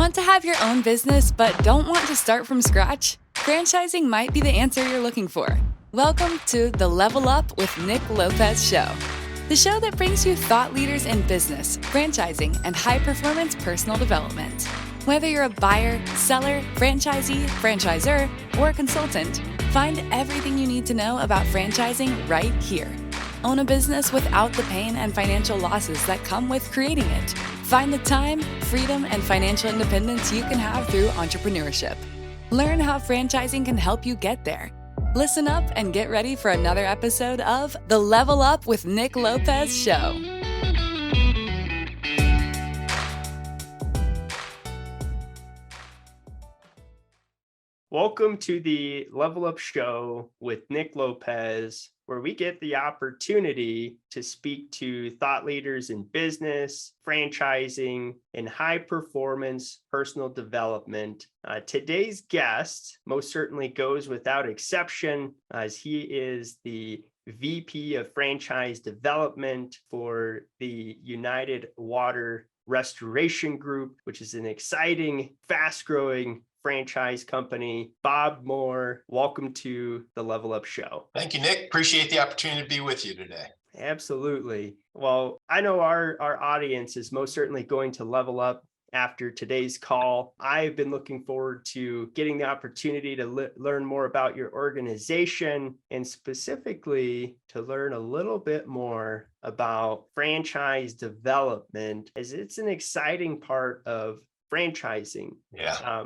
Want to have your own business but don't want to start from scratch? Franchising might be the answer you're looking for. Welcome to the Level Up with Nick Lopez show. The show that brings you thought leaders in business, franchising, and high-performance personal development. Whether you're a buyer, seller, franchisee, franchisor, or a consultant, find everything you need to know about franchising right here. Own a business without the pain and financial losses that come with creating it. Find the time, freedom, and financial independence you can have through entrepreneurship. Learn how franchising can help you get there. Listen up and get ready for another episode of the Level Up with Nick Lopez show. Welcome to the Level Up show with Nick Lopez, where we get the opportunity to speak to thought leaders in business, franchising, and high-performance personal development. Today's guest most certainly goes without exception, as he is the VP of Franchise Development for the United Water Restoration Group, which is an exciting, fast-growing franchise company. Bob Moore, welcome to the Level Up show. Thank you, Nick. Appreciate the opportunity to be with you today. Absolutely. Well, I know our audience is most certainly going to level up after today's call. I've been looking forward to getting the opportunity to learn more about your organization and specifically to learn a little bit more about franchise development, as it's an exciting part of franchising. Yeah.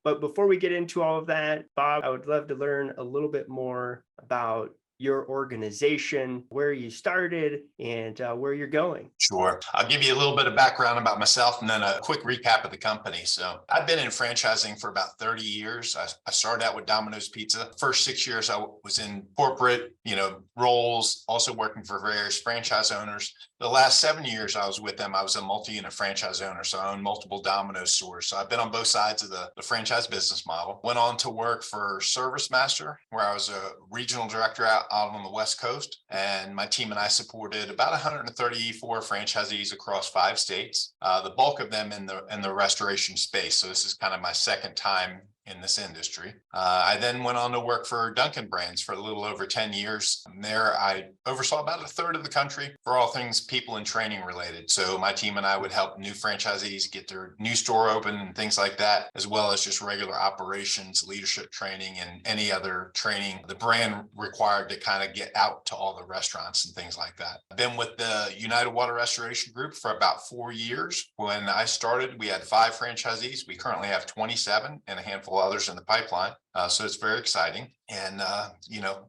But before we get into all of that, Bob, I would love to learn a little bit more about your organization, where you started, and where you're going. Sure. I'll give you a little bit of background about myself and then a quick recap of the company. So I've been in franchising for about 30 years. I started out with Domino's Pizza. First 6 years, I was in corporate, roles, also working for various franchise owners. The last 7 years I was with them, I was a multi-unit franchise owner. So I own multiple Domino's stores. So I've been on both sides of the franchise business model. Went on to work for ServiceMaster, where I was a regional director out on the West Coast. And my team and I supported about 134 franchisees across 5 states, the bulk of them in the restoration space. So this is kind of my second time in this industry. I then went on to work for Dunkin' Brands for a little over 10 years. There, I oversaw about a third of the country for all things people and training related. So my team and I would help new franchisees get their new store open and things like that, as well as just regular operations, leadership training, and any other training the brand required to kind of get out to all the restaurants and things like that. I've been with the United Water Restoration Group for about 4 years. When I started, we had 5 franchisees. We currently have 27 and a handful of others in the pipeline. So it's very exciting. And,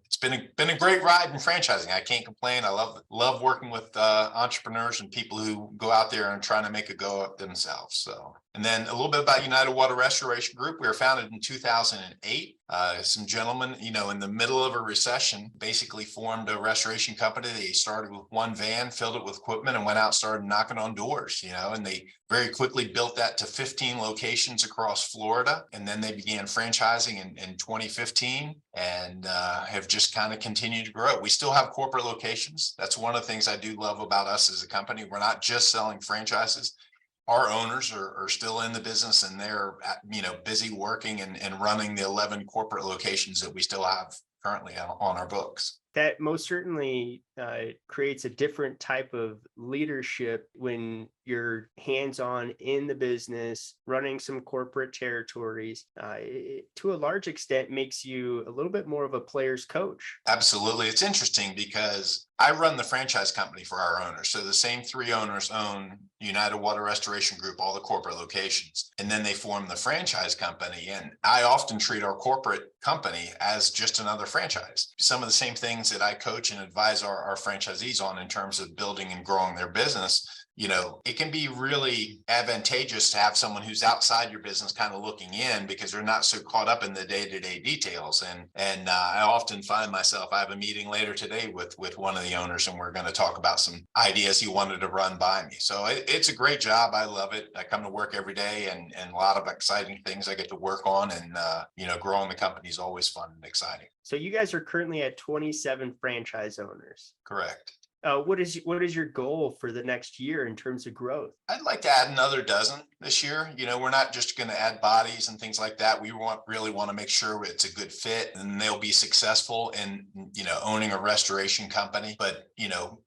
it's been a great ride in franchising. I can't complain. I love working with entrepreneurs and people who go out there and trying to make a go of themselves. So, and then a little bit about United Water Restoration Group. We were founded in 2008. Some gentlemen, in the middle of a recession, basically formed a restoration company. They started with one van, filled it with equipment, and went out and started knocking on doors, and they very quickly built that to 15 locations across Florida. And then they began franchising in 2015 and have just kind of continued to grow. We still have corporate locations. That's one of the things I do love about us as a company. We're not just selling franchises. Our owners are still in the business, and they're busy working and running the 11 corporate locations that we still have currently on our books. That most certainly creates a different type of leadership when you're hands-on in the business, running some corporate territories. It, to a large extent, makes you a little bit more of a player's coach. Absolutely. It's interesting because I run the franchise company for our owners. So the same 3 owners own United Water Restoration Group, all the corporate locations, and then they form the franchise company. And I often treat our corporate company as just another franchise. Some of the same things that I coach and advise our franchisees on in terms of building and growing their business. It can be really advantageous to have someone who's outside your business kind of looking in, because they're not so caught up in the day-to-day details. And I often find myself, I have a meeting later today with one of the owners, and we're going to talk about some ideas he wanted to run by me. So it's a great job. I love it. I come to work every day and a lot of exciting things I get to work on, and growing the company is always fun and exciting. So you guys are currently at 27 franchise owners. Correct. What is your goal for the next year in terms of growth? I'd like to add another dozen this year. We're not just going to add bodies and things like that. We really want to make sure it's a good fit and they'll be successful in, owning a restoration company. But,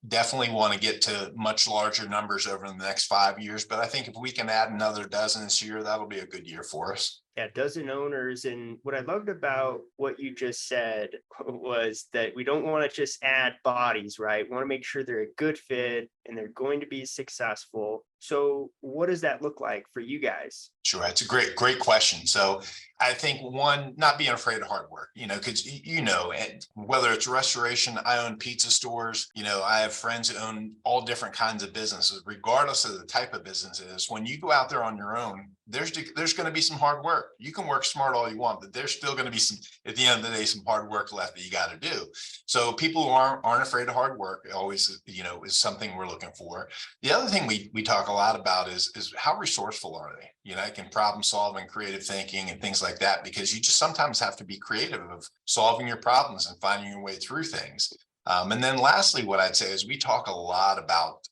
definitely want to get to much larger numbers over the next 5 years. But I think if we can add another dozen this year, that'll be a good year for us. Yeah, dozen owners. And what I loved about what you just said was that we don't want to just add bodies, right? We want to make sure they're a good fit and they're going to be successful. So what does that look like for you guys? Sure. It's a great question. So I think one, not being afraid of hard work, because, and whether it's restoration, I own pizza stores, I have friends who own all different kinds of businesses, regardless of the type of business it is. When you go out there on your own, there's going to be some hard work. You can work smart all you want, but there's still going to be some, at the end of the day, some hard work left that you got to do. So people who aren't afraid of hard work always, is something we're looking for. The other thing we talk a lot about is how resourceful are they? Can problem solving, creative thinking, and things like that, because you just sometimes have to be creative of solving your problems and finding your way through things. And then lastly, what I'd say is we talk a lot about,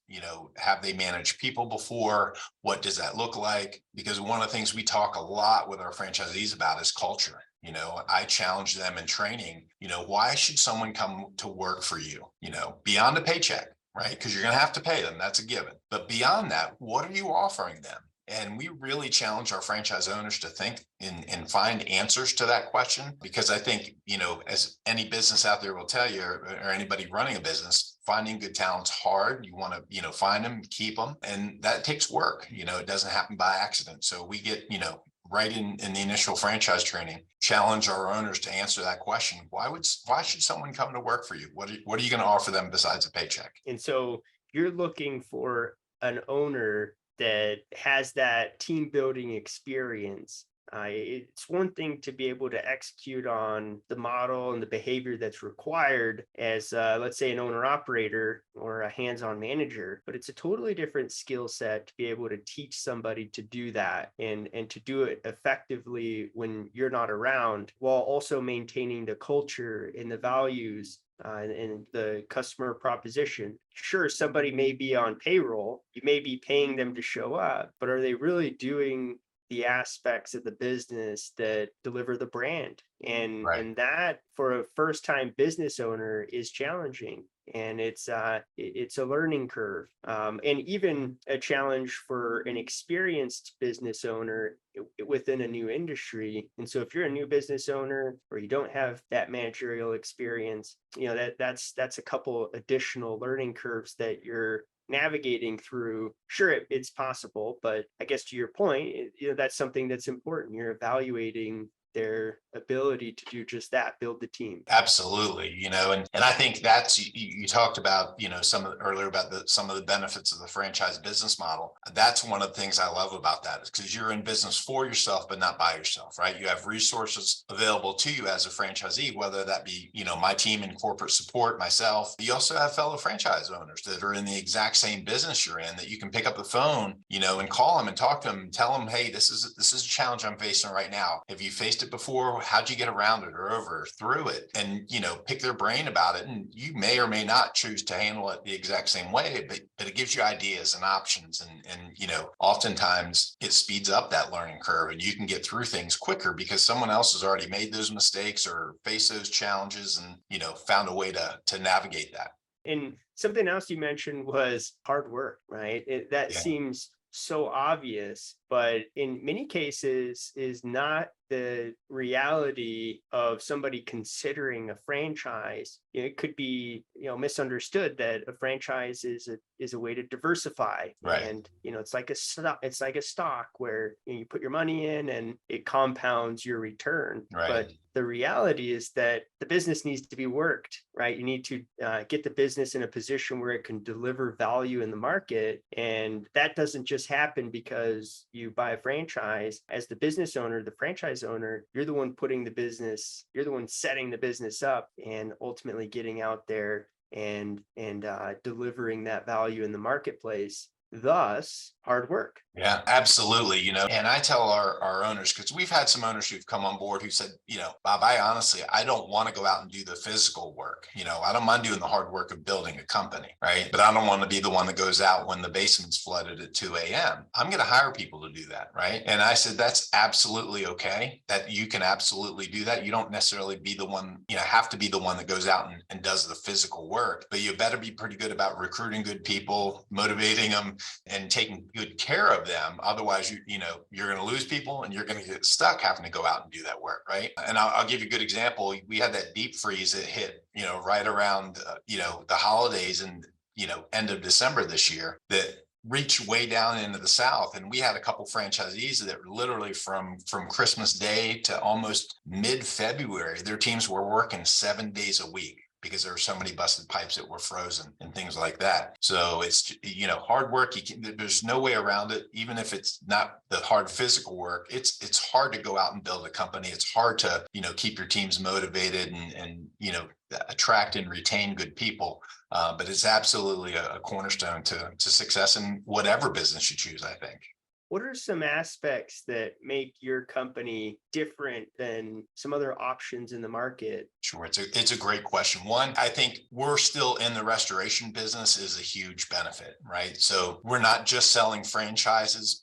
have they managed people before? What does that look like? Because one of the things we talk a lot with our franchisees about is culture. I challenge them in training, why should someone come to work for you, beyond a paycheck, right? Because you're going to have to pay them. That's a given. But beyond that, what are you offering them? And we really challenge our franchise owners to think and find answers to that question, because I think, as any business out there will tell you, or anybody running a business, finding good talent's hard. You want to, find them, keep them, and that takes work. It doesn't happen by accident. So we get, right in the initial franchise training, challenge our owners to answer that question. Why should someone come to work for you? What are you going to offer them besides a paycheck? And so you're looking for an owner that has that team building experience. It's one thing to be able to execute on the model and the behavior that's required as, let's say, an owner operator or a hands-on manager, but it's a totally different skill set to be able to teach somebody to do that and to do it effectively when you're not around, while also maintaining the culture and the values and the customer proposition. Sure, somebody may be on payroll, you may be paying them to show up, but are they really doing the aspects of the business that deliver the brand? And that, for a first time business owner, is challenging. And it's a learning curve, and even a challenge for an experienced business owner within a new industry. And so if you're a new business owner or you don't have that managerial experience, that's a couple additional learning curves that you're navigating through. Sure, it's possible, but I guess to your point, that's something that's important. You're evaluating their ability to do just that, build the team. Absolutely. And I think that's, you talked about, earlier about some of the benefits of the franchise business model. That's one of the things I love about that, is because you're in business for yourself, but not by yourself, right? You have resources available to you as a franchisee, whether that be, my team in corporate support, myself. You also have fellow franchise owners that are in the exact same business you're in, that you can pick up the phone, and call them and talk to them and tell them, hey, this is a challenge I'm facing right now. Have you faced it before? How'd you get around it or over or through it? And pick their brain about it. And you may or may not choose to handle it the exact same way, but it gives you ideas and options, and oftentimes it speeds up that learning curve, and you can get through things quicker because someone else has already made those mistakes or faced those challenges and found a way to navigate that. And something else you mentioned was hard work, right? That seems so obvious, but in many cases is not the reality of somebody considering a franchise. It could be, misunderstood that a franchise is a way to diversify. Right. And, it's like a stock where you put your money in and it compounds your return. Right. But the reality is that the business needs to be worked, right? You need to get the business in a position where it can deliver value in the market. And that doesn't just happen because you buy a franchise. As the business owner, the franchise owner, you're the one you're the one setting the business up and ultimately getting out there and delivering that value in the marketplace. thus hard work. Yeah, absolutely. And I tell our owners, because we've had some owners who've come on board who said, Bob, I don't want to go out and do the physical work. I don't mind doing the hard work of building a company, right? But I don't want to be the one that goes out when the basement's flooded at 2 a.m. I'm going to hire people to do that, right? And I said, that's absolutely okay. That you can absolutely do that. You don't necessarily be the one, have to be the one that goes out and does the physical work, but you better be pretty good about recruiting good people, motivating them, and taking good care of them. Otherwise, you're going to lose people and you're going to get stuck having to go out and do that work, right? And I'll give you a good example. We had that deep freeze that hit, right around, the holidays and, end of December this year that reached way down into the South. And we had a couple franchisees that literally from Christmas Day to almost mid-February, their teams were working 7 days a week, because there were so many busted pipes that were frozen and things like that. So it's, hard work. There's no way around it. Even if it's not the hard physical work, it's hard to go out and build a company. It's hard to, keep your teams motivated and attract and retain good people. But it's absolutely a cornerstone to success in whatever business you choose, I think. What are some aspects that make your company different than some other options in the market? Sure. It's a great question. One, I think we're still in the restoration business is a huge benefit, right? So we're not just selling franchises.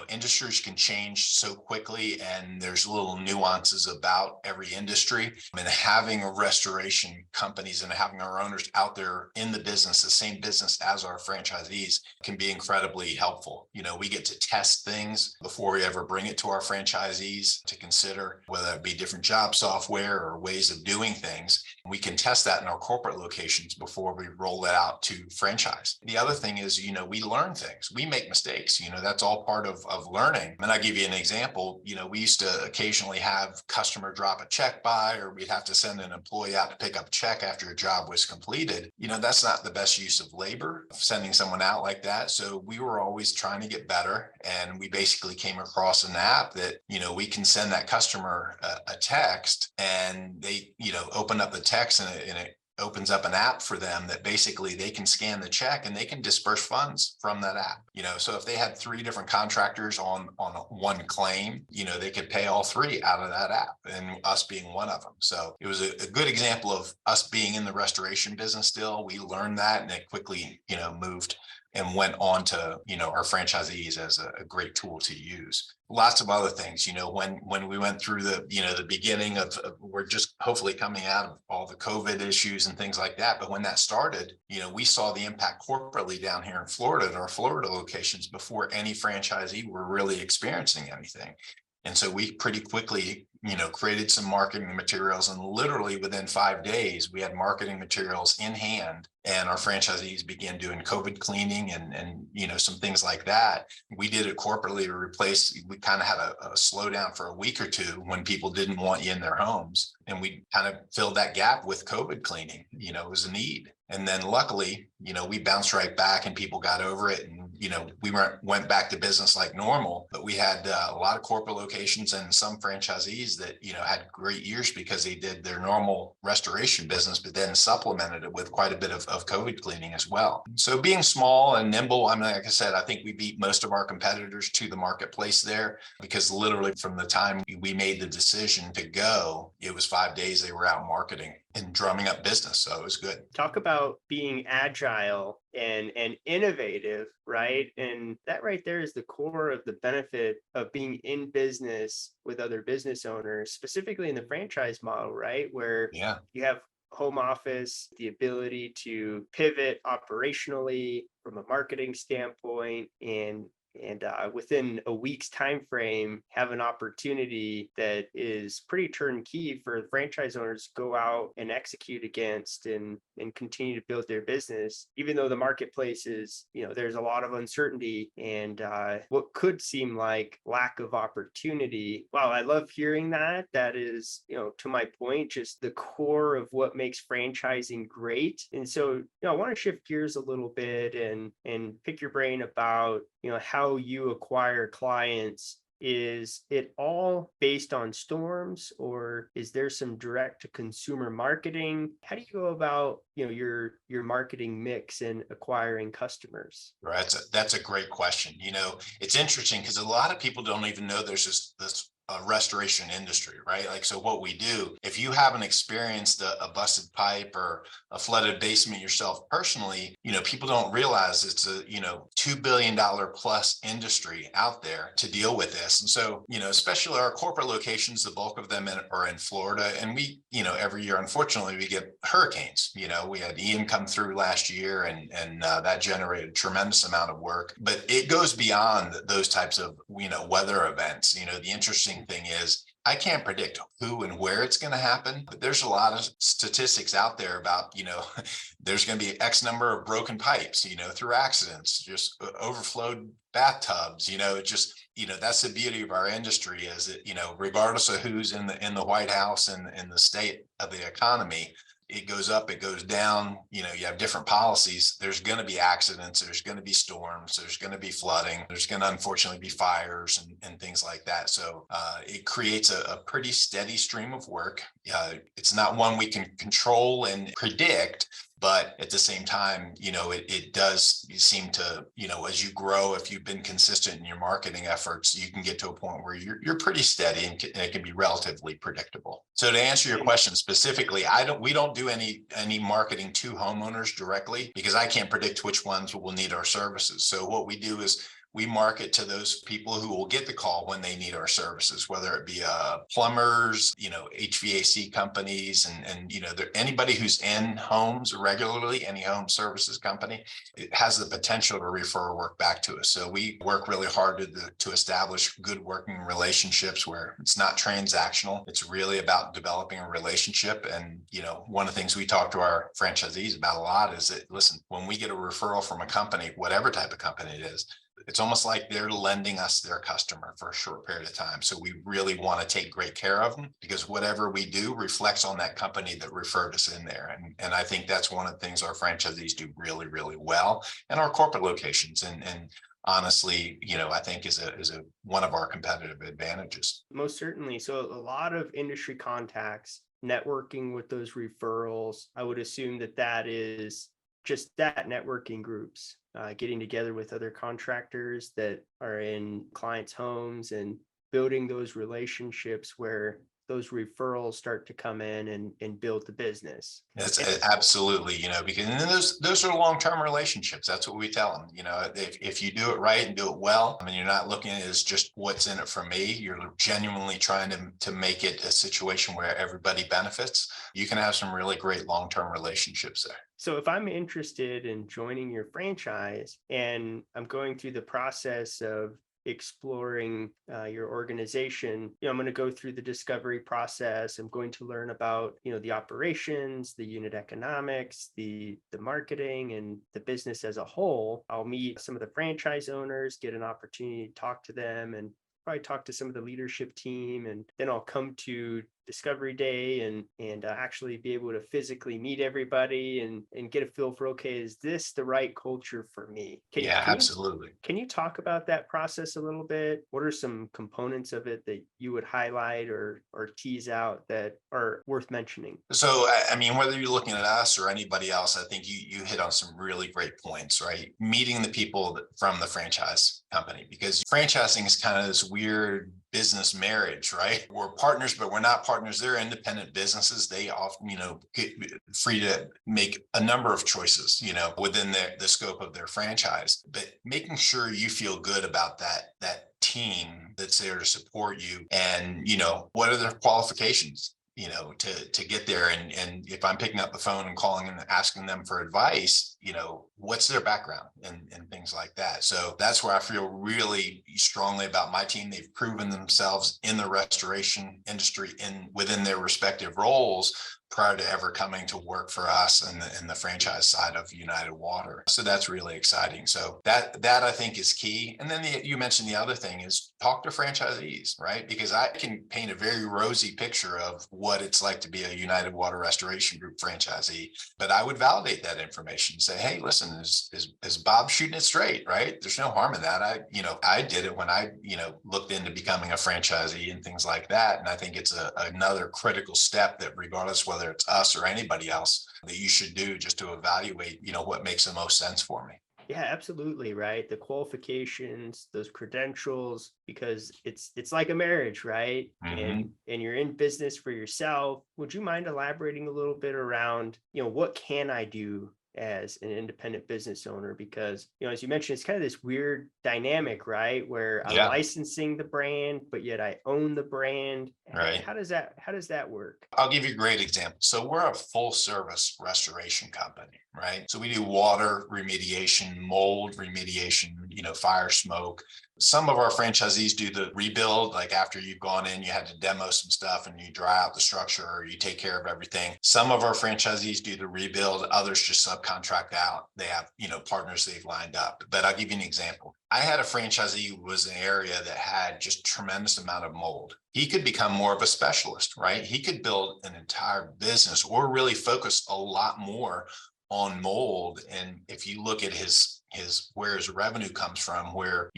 Industries can change so quickly, and there's little nuances about every industry. And having restoration companies and having our owners out there in the business, the same business as our franchisees, can be incredibly helpful. We get to test things before we ever bring it to our franchisees to consider, whether it be different job software or ways of doing things. We can test that in our corporate locations before we roll it out to franchise. The other thing is, we learn things. We make mistakes. That's all part of learning. And I'll give you an example. We used to occasionally have customer drop a check by, or we'd have to send an employee out to pick up a check after a job was completed. That's not the best use of labor, sending someone out like that. So we were always trying to get better. And we basically came across an app that, we can send that customer a text, and they, open up the text and it opens up an app for them that basically they can scan the check and they can disperse funds from that app. So if they had 3 different contractors on one claim, they could pay all 3 out of that app, and us being one of them. So it was a good example of us being in the restoration business still. We learned that, and it quickly, moved and went on to, our franchisees as a great tool to use. Lots of other things, when we went through the, the beginning of we're just hopefully coming out of all the COVID issues and things like that. But when that started, we saw the impact corporately down here in Florida at our Florida locations before any franchisee were really experiencing anything. And so we pretty quickly, created some marketing materials, and literally within 5 days, we had marketing materials in hand, and our franchisees began doing COVID cleaning and some things like that. We did it corporately to replace, we kind of had a slowdown for a week or two when people didn't want you in their homes. And we kind of filled that gap with COVID cleaning. It was a need. And then luckily, we bounced right back and people got over it, and, we went back to business like normal. But we had a lot of corporate locations and some franchisees that, had great years because they did their normal restoration business, but then supplemented it with quite a bit of COVID cleaning as well. So being small and nimble, like I said, I think we beat most of our competitors to the marketplace there, because literally from the time we made the decision to go, it was 5 days they were out marketing and drumming up business. So it was good. Talk about being agile and innovative, right? And that right there is the core of the benefit of being in business with other business owners, specifically in the franchise model, right? Where you have home office, the ability to pivot operationally from a marketing standpoint, and within a week's time frame, have an opportunity that is pretty turnkey for franchise owners to go out and execute against and continue to build their business, even though the marketplace is, there's a lot of uncertainty and what could seem like lack of opportunity. Wow, I love hearing that. That is, to my point, just the core of what makes franchising great. And so, I want to shift gears a little bit and pick your brain about, how you acquire clients is it all based on storms, or is there some direct to consumer marketing? How do you go about, your marketing mix and acquiring customers? Right. That's a great question. It's interesting because a lot of people don't even know there's this restoration industry, right? Like, so what we do, if you haven't experienced a busted pipe or a flooded basement yourself personally, people don't realize it's a, $2 billion plus industry out there to deal with this. And so, especially our corporate locations, the bulk of them are in Florida. And we, every year, unfortunately, we get hurricanes. We had Ian come through last year and that generated a tremendous amount of work, but it goes beyond those types of, weather events. The interesting thing is I can't predict who and where it's going to happen, but there's a lot of statistics out there about, there's going to be X number of broken pipes, through accidents, just overflowed bathtubs, that's the beauty of our industry is that, regardless of who's in the White House and in the state of the economy, it goes up, it goes down, you have different policies. There's going to be accidents. There's going to be storms. There's going to be flooding. There's going to unfortunately be fires and things like that. So it creates a pretty steady stream of work. It's not one we can control and predict, but at the same time, it does seem to, as you grow, if you've been consistent in your marketing efforts, you can get to a point where you're pretty steady and it can be relatively predictable. So to answer your question specifically, we don't do any marketing to homeowners directly because I can't predict which ones will need our services. So what we do is we market to those people who will get the call when they need our services, whether it be plumbers, HVAC companies, and anybody who's in homes regularly, any home services company, it has the potential to refer work back to us. So we work really hard to establish good working relationships where it's not transactional. It's really about developing a relationship. And, one of the things we talk to our franchisees about a lot is that, listen, when we get a referral from a company, whatever type of company it is, it's almost like they're lending us their customer for a short period of time. So we really want to take great care of them because whatever we do reflects on that company that referred us in there. And I think that's one of the things our franchisees do really, really well, and our corporate locations. And honestly, I think is one of our competitive advantages. Most certainly. So a lot of industry contacts, networking with those referrals. I would assume that is just that, networking groups, getting together with other contractors that are in clients' homes and building those relationships where those referrals start to come in and build the business. That's absolutely, because those are long-term relationships. That's what we tell them. If you do it right and do it well, I mean, you're not looking at it as just what's in it for me. You're genuinely trying to make it a situation where everybody benefits. You can have some really great long-term relationships there. So if I'm interested in joining your franchise and I'm going through the process of exploring your organization, I'm going to go through the discovery process. I'm going to learn about, the operations, the unit economics, the marketing, and the business as a whole. I'll meet some of the franchise owners, get an opportunity to talk to them, and probably talk to some of the leadership team, and then I'll come to discovery day and actually be able to physically meet everybody and get a feel for, okay, is this the right culture for me? Absolutely. Can you talk about that process a little bit? What are some components of it that you would highlight or tease out that are worth mentioning? So, I mean, whether you're looking at us or anybody else, I think you hit on some really great points, right? Meeting the people from the franchise company, because franchising is kind of this weird business marriage, right? We're partners, but we're not partners. They're independent businesses. They often, get free to make a number of choices, within the scope of their franchise. But making sure you feel good about that team that's there to support you, and what are their qualifications, to get there. And if I'm picking up the phone and calling and asking them for advice, what's their background and things like that. So that's where I feel really strongly about my team. They've proven themselves in the restoration industry within their respective roles, prior to ever coming to work for us in the franchise side of United Water. So that's really exciting. So that I think is key. And then you mentioned the other thing is talk to franchisees, right? Because I can paint a very rosy picture of what it's like to be a United Water Restoration Group franchisee, but I would validate that information. Say, hey, listen, is Bob shooting it straight, right? There's no harm in that. I did it when I, looked into becoming a franchisee and things like that. And I think it's another critical step that regardless whether it's us or anybody else that you should do just to evaluate, what makes the most sense for me. Yeah, absolutely. Right. The qualifications, those credentials, because it's like a marriage, right? Mm-hmm. And you're in business for yourself. Would you mind elaborating a little bit around, what can I do as an independent business owner? Because, as you mentioned, it's kind of this weird dynamic, right? Where I'm licensing the brand, but yet I own the brand. Right. How does that work? I'll give you a great example. So we're a full service restoration company, right? So we do water remediation, mold remediation, fire, smoke. Some of our franchisees do the rebuild, like after you've gone in, you had to demo some stuff and you dry out the structure or you take care of everything. Some of our franchisees do the rebuild, others just subcontract out. They have, partners they've lined up. But I'll give you an example. I had a franchisee who was in an area that had just tremendous amount of mold. He could become more of a specialist, right? He could build an entire business or really focus a lot more on mold. And if you look at his where his revenue comes from, where,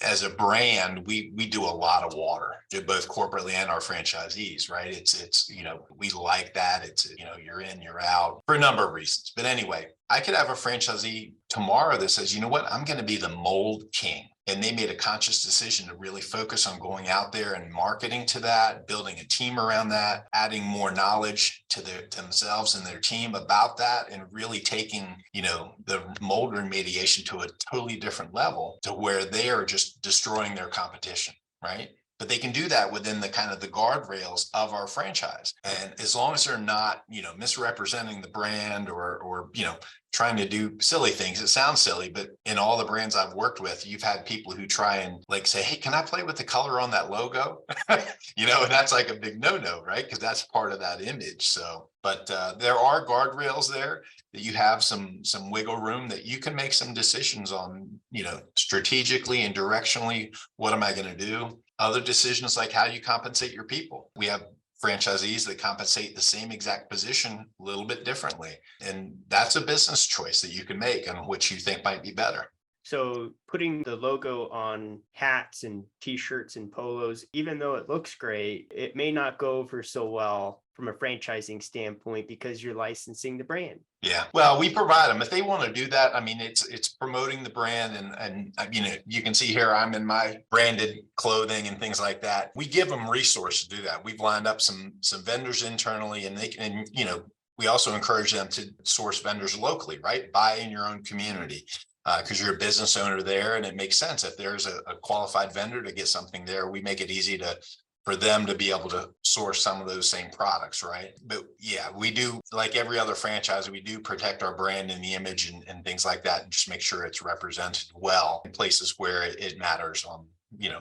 as a brand, we do a lot of water, both corporately and our franchisees, right? It's, we like that. It's, you're in, you're out for a number of reasons. But anyway, I could have a franchisee tomorrow that says, you know what, I'm going to be the mold king. And they made a conscious decision to really focus on going out there and marketing to that, building a team around that, adding more knowledge to themselves and their team about that, and really taking, the mold remediation to a totally different level to where they are just destroying their competition, right? But they can do that within the kind of the guardrails of our franchise. And as long as they're not, misrepresenting the brand or trying to do silly things. It sounds silly, but in all the brands I've worked with, you've had people who try and say, hey, can I play with the color on that logo? And that's like a big no-no, right? Because that's part of that image. So, but there are guardrails there that you have some wiggle room that you can make some decisions on, strategically and directionally, what am I going to do? Other decisions like how you compensate your people. We have franchisees that compensate the same exact position a little bit differently. And that's a business choice that you can make on which you think might be better. So putting the logo on hats and t-shirts and polos, even though it looks great, it may not go over so well from a franchising standpoint because you're licensing the brand. Yeah. Well, we provide them if they want to do that. I mean, it's promoting the brand and you can see here, I'm in my branded clothing and things like that. We give them resources to do that. We've lined up some vendors internally and they can, we also encourage them to source vendors locally, right? Buy in your own community. Because you're a business owner there and it makes sense. If there's a qualified vendor to get something there, we make it easy for them to be able to source some of those same products, right? But yeah, we do, like every other franchise, we do protect our brand and the image and things like that, and just make sure it's represented well in places where it matters on,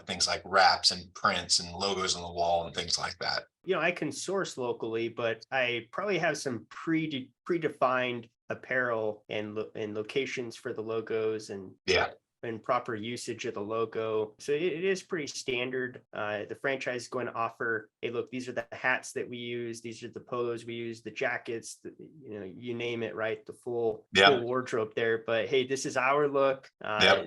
things like wraps and prints and logos on the wall and things like that. I can source locally, but I probably have some predefined apparel and locations for the logos and proper usage of the logo. So it is pretty standard. The franchise is going to offer, hey, look, these are the hats that we use. These are the polos we use, the jackets, you name it, right? The full wardrobe there. But hey, this is our look.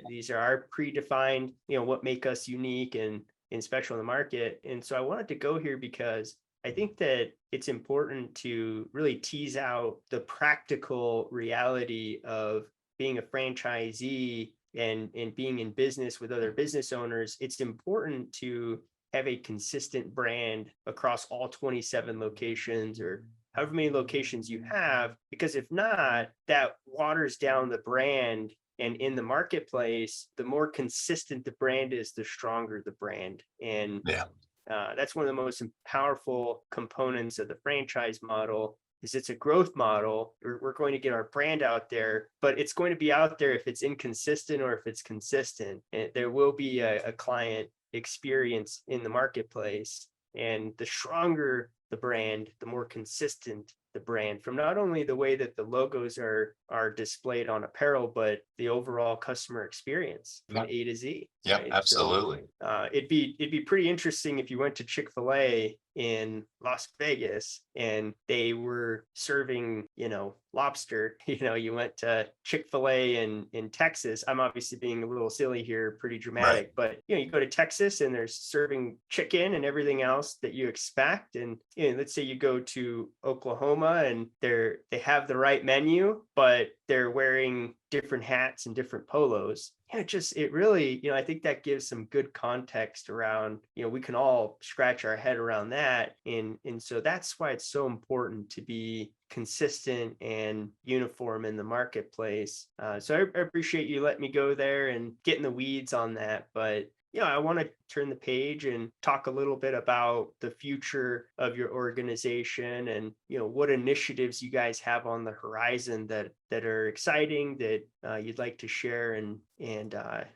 These are our predefined, what make us unique and special in the market. And so I wanted to go here because I think that it's important to really tease out the practical reality of being a franchisee and being in business with other business owners. It's important to have a consistent brand across all 27 locations or however many locations you have, because if not, that waters down the brand. And in the marketplace, the more consistent the brand is, the stronger the brand. And that's one of the most powerful components of the franchise model. Is it's a growth model. We're going to get our brand out there, but it's going to be out there if it's inconsistent or if it's consistent. And there will be a client experience in the marketplace. And the stronger the brand, the more consistent the brand, from not only the way that the logos are displayed on apparel, but the overall customer experience from A to Z. Yep, right? absolutely. So, it'd be pretty interesting if you went to Chick-fil-A in Las Vegas and they were serving, lobster. You went to Chick-fil-A in Texas. I'm obviously being a little silly here, pretty dramatic, but you go to Texas and they're serving chicken and everything else that you expect. And let's say you go to Oklahoma and they have the right menu, but they're wearing different hats and different polos. It really, I think that gives some good context around, we can all scratch our head around that. And so that's why it's so important to be consistent and uniform in the marketplace. So I appreciate you letting me go there and get in the weeds on that. But I want to turn the page and talk a little bit about the future of your organization and, what initiatives you guys have on the horizon that are exciting that you'd like to share and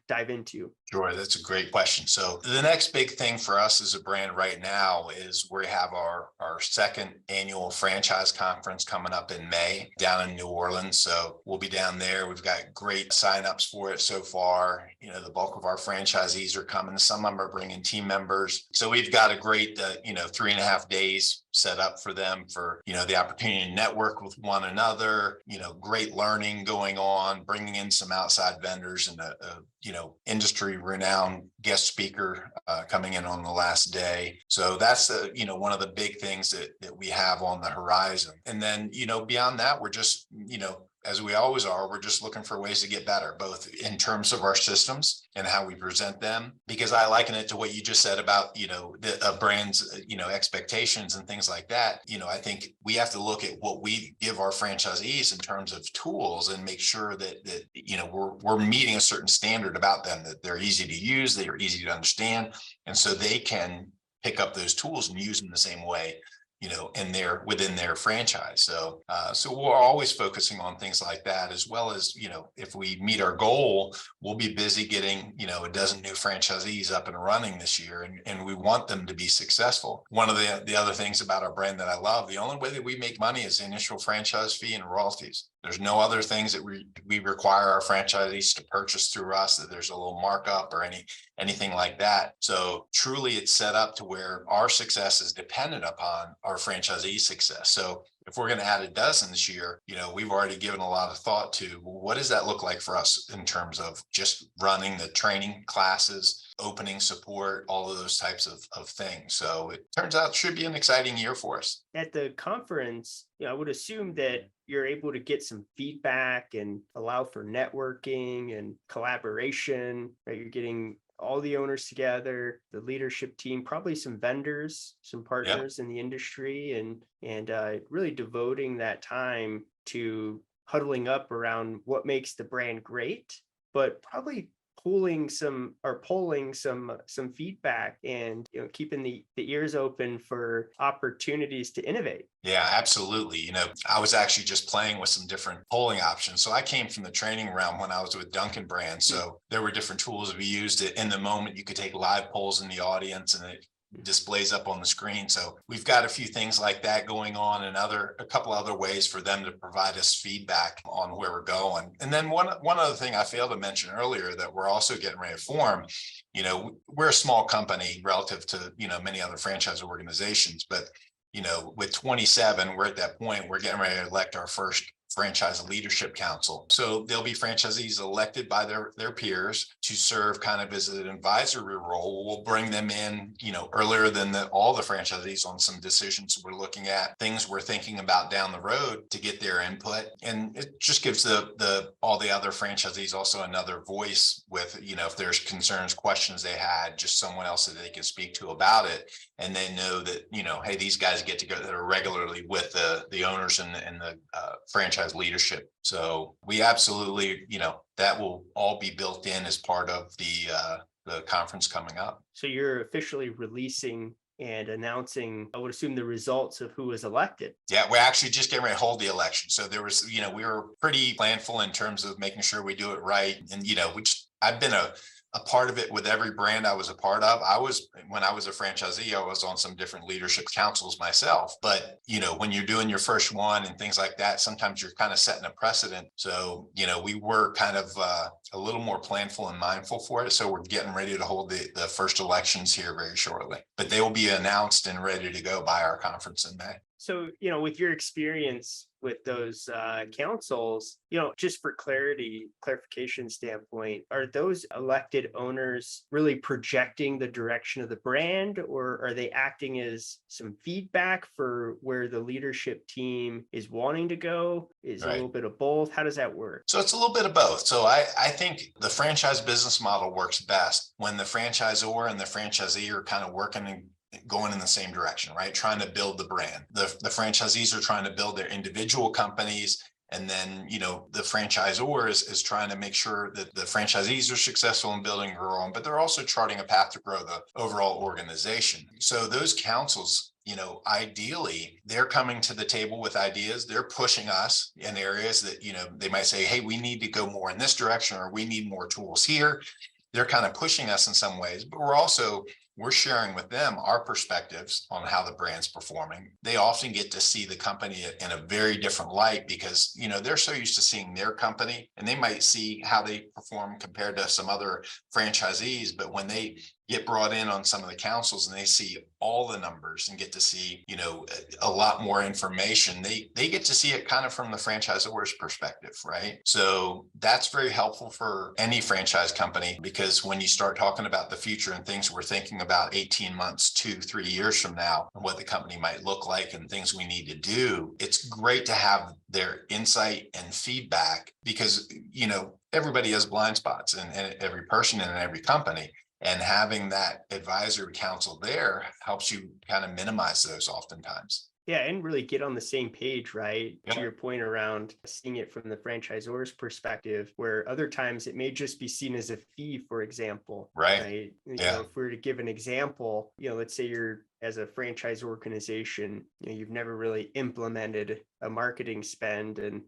dive into. Sure, that's a great question. So the next big thing for us as a brand right now is we have our second annual franchise conference coming up in May down in New Orleans. So we'll be down there. We've got great signups for it so far. The bulk of our franchisees are coming. Some of them are bringing team members. So we've got a great, 3.5 days set up for them for, the opportunity to network with one another, great learning going on, bringing in some outside vendors and a industry renowned guest speaker coming in on the last day. So that's one of the big things that we have on the horizon. And then, beyond that, we're just, as we always are, we're just looking for ways to get better, both in terms of our systems and how we present them. Because I liken it to what you just said about, the brand's, expectations and things like that. I think we have to look at what we give our franchisees in terms of tools and make sure that we're meeting a certain standard about them, that they're easy to use, they are easy to understand, and so they can pick up those tools and use them the same way within their franchise. So we're always focusing on things like that, as well as, if we meet our goal, we'll be busy getting, a dozen new franchisees up and running this year. And we want them to be successful. One of the other things about our brand that I love, the only way that we make money is the initial franchise fee and royalties. There's no other things that we require our franchisees to purchase through us, that there's a little markup or anything like that. So truly it's set up to where our success is dependent upon our franchisee success. So if we're going to add a dozen this year, we've already given a lot of thought to what does that look like for us in terms of just running the training classes, opening support, all of those types of things. So it turns out it should be an exciting year for us. At the conference, I would assume that you're able to get some feedback and allow for networking and collaboration, right? You're getting all the owners together, the leadership team, probably some vendors, some partners in the industry, and really devoting that time to huddling up around what makes the brand great, but probably polling some feedback and keeping the ears open for opportunities to innovate. Yeah, absolutely. I was actually just playing with some different polling options. So I came from the training realm when I was with Duncan Brand. So there were different tools we used. In the moment, you could take live polls in the audience and it displays up on the screen. So we've got a few things like that going on, and a couple other ways for them to provide us feedback on where we're going. And then one other thing I failed to mention earlier that we're also getting ready to form, we're a small company relative to, many other franchise organizations, but, with 27, we're at that point, we're getting ready to elect our first franchise leadership council. So there'll be franchisees elected by their peers to serve kind of as an advisory role. We'll bring them in, earlier than all the franchisees on some decisions we're looking at, things we're thinking about down the road to get their input. And it just gives all the other franchisees also another voice with, if there's concerns, questions they had, just someone else that they can speak to about it. And they know that, hey, these guys get together regularly with the owners and the franchise leadership. So we absolutely, that will all be built in as part of the conference coming up. So you're officially releasing and announcing, I would assume, the results of who was elected. Yeah, we're actually just getting ready to hold the election. So there was, we were pretty planful in terms of making sure we do it right. And, I've been a a part of it with every brand I was a part of. When I was a franchisee, I was on some different leadership councils myself. But, when you're doing your first one and things like that, sometimes you're kind of setting a precedent. So, we were kind of a little more planful and mindful for it. So we're getting ready to hold the first elections here very shortly, but they will be announced and ready to go by our conference in May. So, with your experience with those councils, just for clarification standpoint, are those elected owners really projecting the direction of the brand, or are they acting as some feedback for where the leadership team is wanting to go? Is Right. a little bit of both? How does that work? So it's a little bit of both. So I think the franchise business model works best when the franchisor and the franchisee are kind of working and going in the same direction, right? Trying to build the brand. The franchisees are trying to build their individual companies. And then, the franchisor is trying to make sure that the franchisees are successful in building and growing, but they're also charting a path to grow the overall organization. So those councils, ideally, they're coming to the table with ideas. They're pushing us in areas that, they might say, hey, we need to go more in this direction, or we need more tools here. They're kind of pushing us in some ways, but we're sharing with them our perspectives on how the brand's performing. They often get to see the company in a very different light because, they're so used to seeing their company, and they might see how they perform compared to some other franchisees. But when they get brought in on some of the councils and they see all the numbers and get to see, a lot more information, they get to see it kind of from the franchisor's perspective, right? So that's very helpful for any franchise company, because when you start talking about the future and things we're thinking about 18 months, 2-3 years from now, and what the company might look like and things we need to do, it's great to have their insight and feedback, because, everybody has blind spots, and every person in every company. And having that advisory council there helps you kind of minimize those oftentimes. Yeah, and really get on the same page, right? Yeah. To your point around seeing it from the franchisor's perspective, where other times it may just be seen as a fee, for example. Right. Yeah. If we were to give an example, let's say you're, as a franchise organization, you've never really implemented a marketing spend, and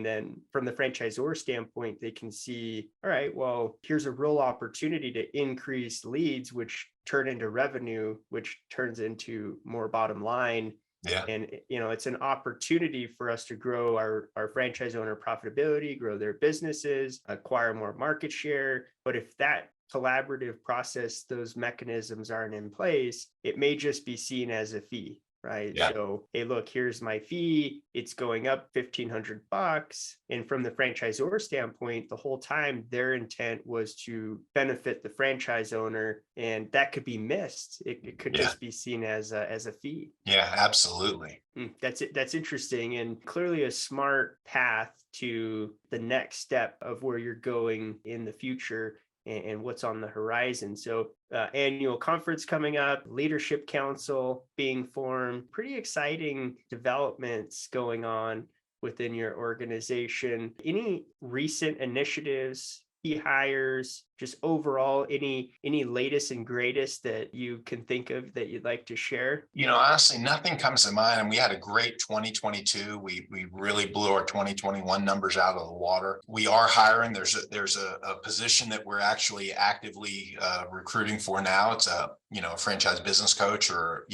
then from the franchisor standpoint, they can see, all right, well, here's a real opportunity to increase leads, which turn into revenue, which turns into more bottom line. Yeah. And, it's an opportunity for us to grow our franchise owner profitability, grow their businesses, acquire more market share. But if that collaborative process, those mechanisms aren't in place, it may just be seen as a fee. Right. Yeah. So, hey, look, here's my fee. It's going up $1,500. And from the franchisor standpoint, the whole time their intent was to benefit the franchise owner, and that could be missed. It could just be seen as a fee. Yeah, absolutely. That's it. That's interesting, and clearly a smart path to the next step of where you're going in the future and what's on the horizon. So annual conference coming up, leadership council being formed, pretty exciting developments going on within your organization. Any recent initiatives, key hires, just overall, any latest and greatest that you can think of that you'd like to share? Honestly, nothing comes to mind. And we had a great 2022. We really blew our 2021 numbers out of the water. We are hiring. There's a position that we're actually actively recruiting for now. It's a franchise business coach, or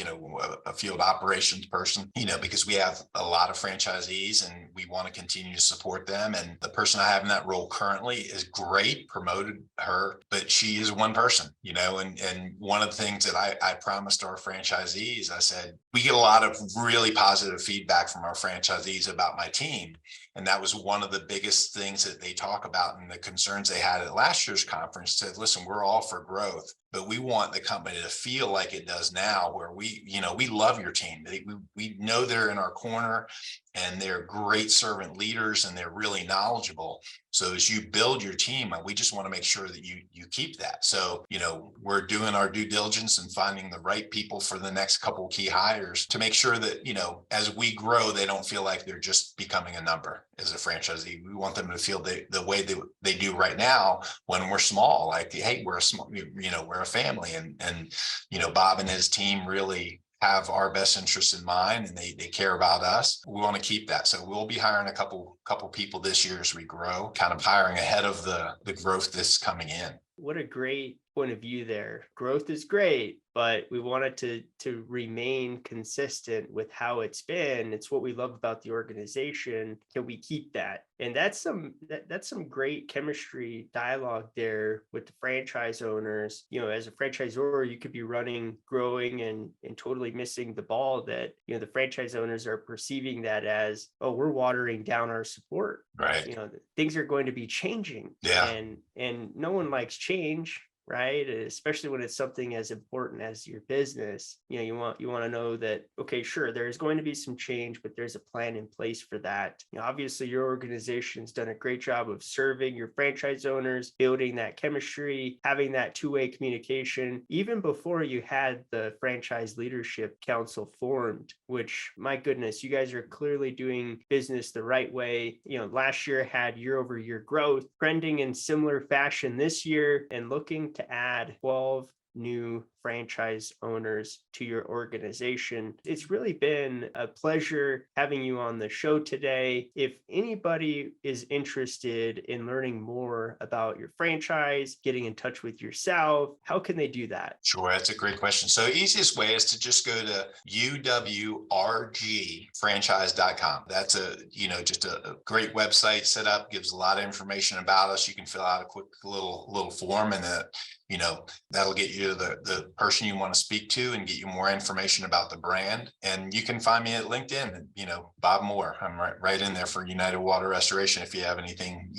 a field operations person, because we have a lot of franchisees and we want to continue to support them. And the person I have in that role currently is great, promoted her, but she is one person, and one of the things that I promised our franchisees, I said, we get a lot of really positive feedback from our franchisees about my team. And that was one of the biggest things that they talk about, and the concerns they had at last year's conference. Said, listen, we're all for growth, but we want the company to feel like it does now, where we love your team. We know they're in our corner, and they're great servant leaders, and they're really knowledgeable. So as you build your team, we just want to make sure that you keep that. So, we're doing our due diligence and finding the right people for the next couple of key hires to make sure that, as we grow, they don't feel like they're just becoming a number as a franchisee. We want them to feel the way they do right now when we're small, like, hey, we're a family, and Bob and his team really have our best interests in mind, and they care about us. We want to keep that. So we'll be hiring a couple people this year as we grow, kind of hiring ahead of the growth that's coming in. What a great point of view there. Growth is great, but we want it to remain consistent with how it's been. It's what we love about the organization. Can we keep that? And that's some great chemistry dialogue there with the franchise owners. As a franchisor, you could be running, growing, and totally missing the ball that the franchise owners are perceiving that as, oh, we're watering down our support. Right. Things are going to be changing. Yeah. And no one likes change, right? Especially when it's something as important as your business. You want to know that, okay, sure, there's going to be some change, but there's a plan in place for that. Obviously, your organization's done a great job of serving your franchise owners, building that chemistry, having that two-way communication, even before you had the Franchise Leadership Council formed, which, my goodness, you guys are clearly doing business the right way. Last year had year-over-year growth, trending in similar fashion this year, and looking to add 12 new franchise owners to your organization. It's really been a pleasure having you on the show today. If anybody is interested in learning more about your franchise, getting in touch with yourself, how can they do that? Sure, that's a great question. So easiest way is to just go to uwrgfranchise.com. That's just a great website set up, gives a lot of information about us. You can fill out a quick little form, and that'll get you to the person you want to speak to and get you more information about the brand. And you can find me at LinkedIn, Bob Moore. I'm right in there for United Water Restoration if you have anything,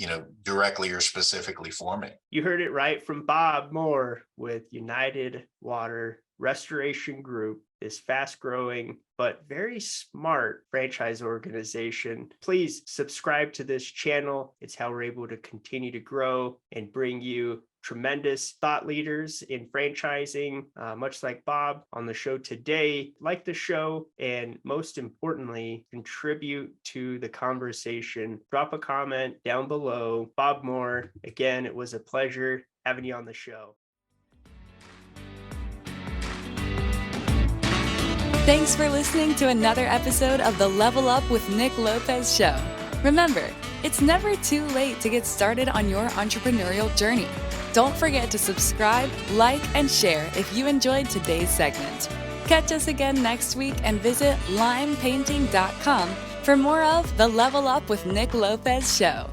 directly or specifically for me. You heard it right from Bob Moore with United Water Restoration Group, this fast-growing but very smart franchise organization. Please subscribe to this channel. It's how we're able to continue to grow and bring you tremendous thought leaders in franchising, much like Bob on the show today. Like the show, and most importantly, contribute to the conversation. Drop a comment down below. Bob Moore, again, it was a pleasure having you on the show. Thanks for listening to another episode of the Level Up with Nick Lopez show. Remember, it's never too late to get started on your entrepreneurial journey. Don't forget to subscribe, like, and share if you enjoyed today's segment. Catch us again next week and visit limepainting.com for more of the Level Up with Nick Lopez show.